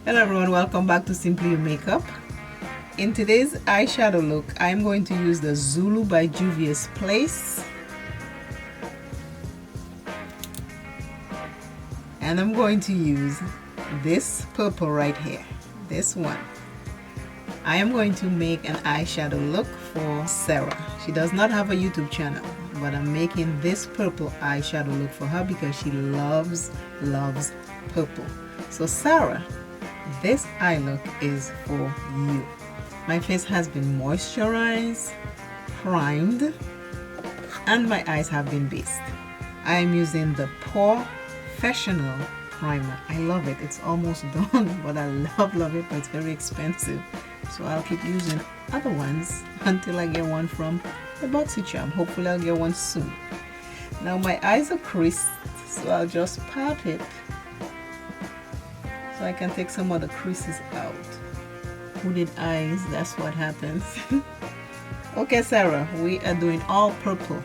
Hello everyone, welcome back to Simply You Makeup. In today's eyeshadow look, I'm going to use the Zulu by Juvia's Place. And I'm going to use this purple right here, this one. I am going to make an eyeshadow look for Sarah. She does not have a YouTube channel, but I'm making this purple eyeshadow look for her because she loves purple. So Sarah, this eye look is for you. My face has been moisturized, primed, and my eyes have been based. I am using the Professional primer. I love it. It's almost done, but I love it, but it's very expensive. So I'll keep using other ones until I get one from the BoxyCharm. Hopefully I'll get one soon. Now my eyes are creased, so I'll just pat it so I can take some of the creases out. Hooded eyes, that's what happens. Okay, Sarah, we are doing all purple.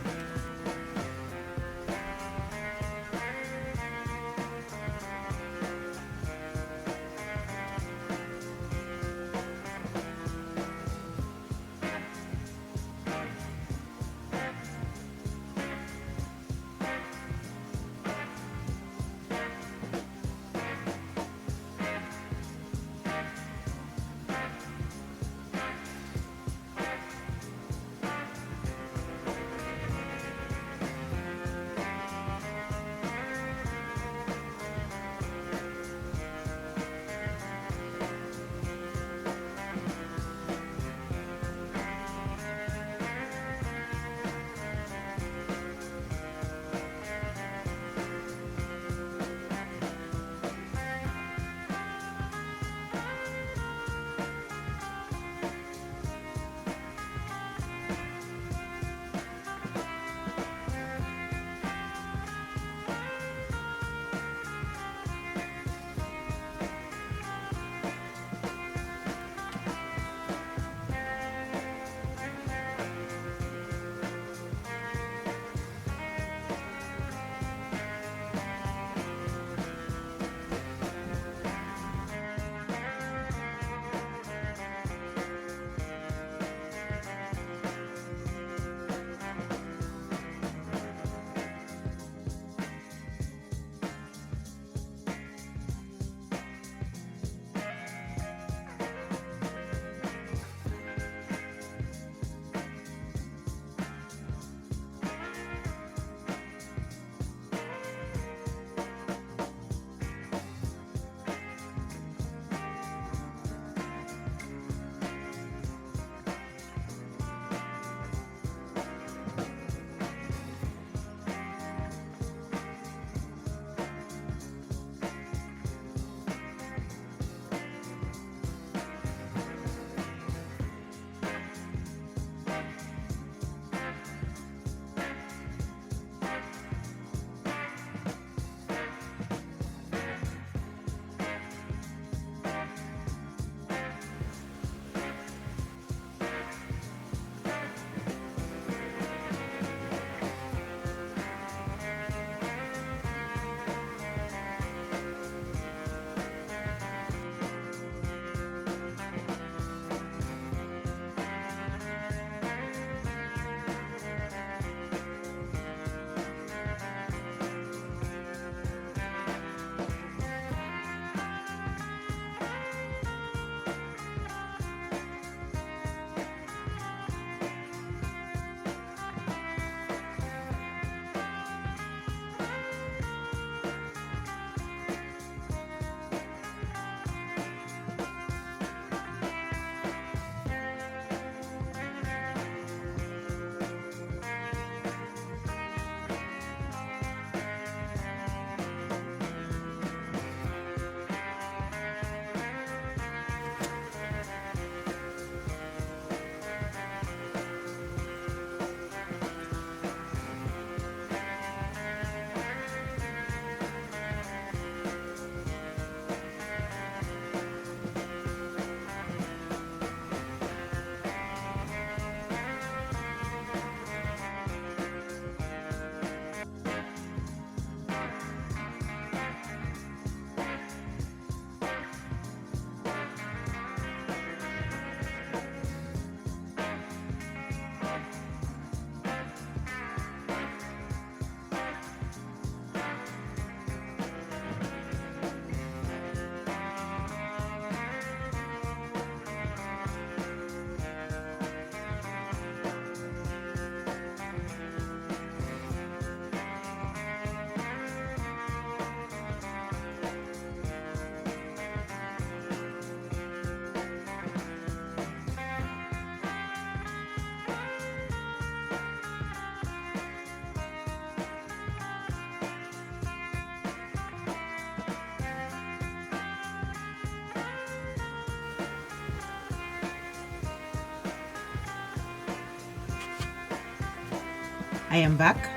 I am back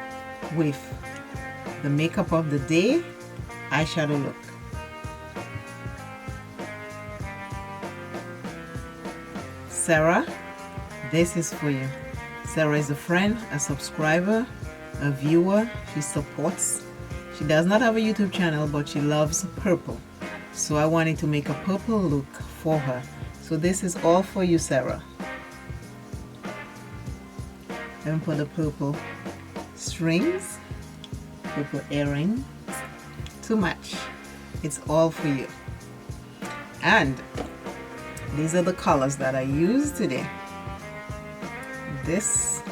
with the makeup of the day eyeshadow look. Sarah, this is for you. Sarah is a friend, a subscriber, a viewer. She supports. She does not have a YouTube channel, but she loves purple. So I wanted to make a purple look for her. So this is all for you, Sarah. Let me put the purple strings, purple earrings to match. It's all for you. And these are the colors that I used today. This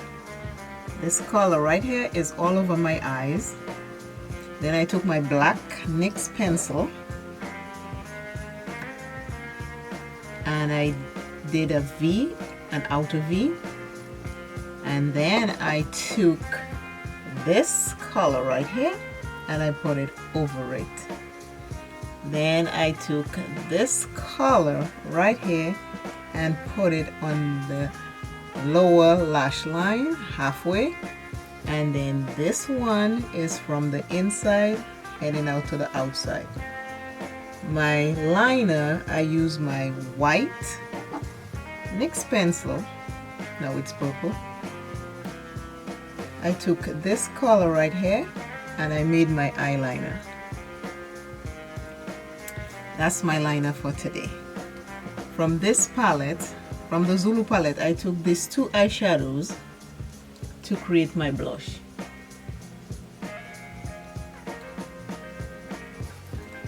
color right here is all over my eyes. Then I took my black NYX pencil and I did a V, an outer V, and then I took this color right here and I put it over it. Then I took this color right here and put it on the lower lash line halfway, and then this one is from the inside heading out to the outside. My liner, I use my white NYX pencil. Now it's purple. I took this color right here and I made my eyeliner. That's my liner for today. From this palette, from the Zulu palette, I took these two eyeshadows to create my blush.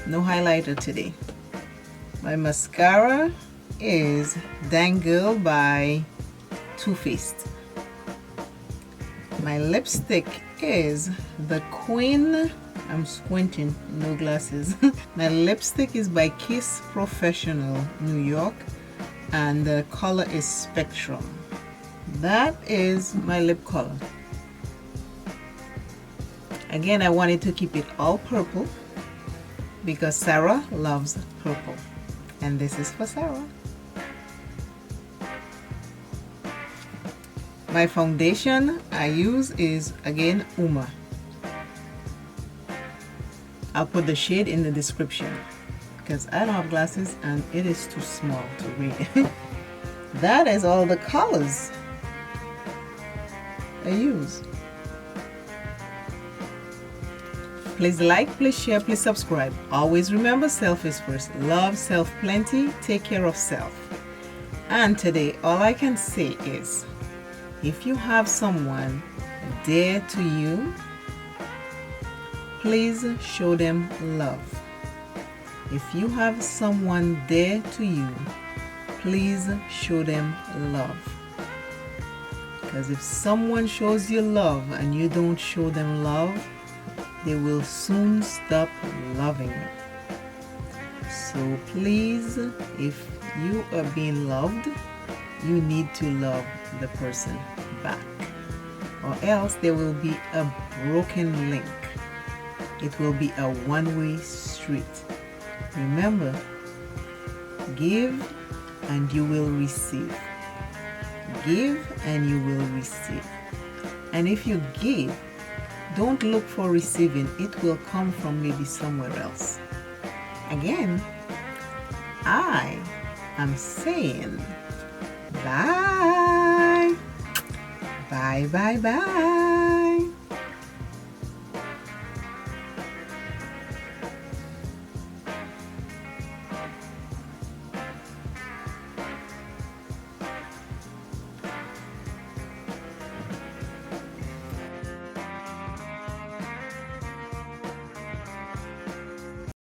No highlighter today. My mascara is Dang Girl by Too Faced. My lipstick is the Queen. I'm squinting, no glasses. My lipstick is by Kiss Professional New York and the color is Spectrum. That is my lip color. Again, I wanted to keep it all purple because Sarah loves purple, and this is for Sarah. My foundation I use is again UOMA. I'll put the shade in the description because I don't have glasses and it is too small to read. That is all the colors I use. Please like, please share, please subscribe. Always remember, self is first. Love self plenty, take care of self. And today all I can say is, if you have someone dear to you, please show them love. If you have someone dear to you, please show them love. Because if someone shows you love and you don't show them love, they will soon stop loving you. So please, if you are being loved, you need to love the person back, or else there will be a broken link. It will be a one-way street. Remember, give and you will receive. Give and you will receive. And if you give, don't look for receiving. It will come from maybe somewhere else. Again, I am saying bye. Bye, bye, bye.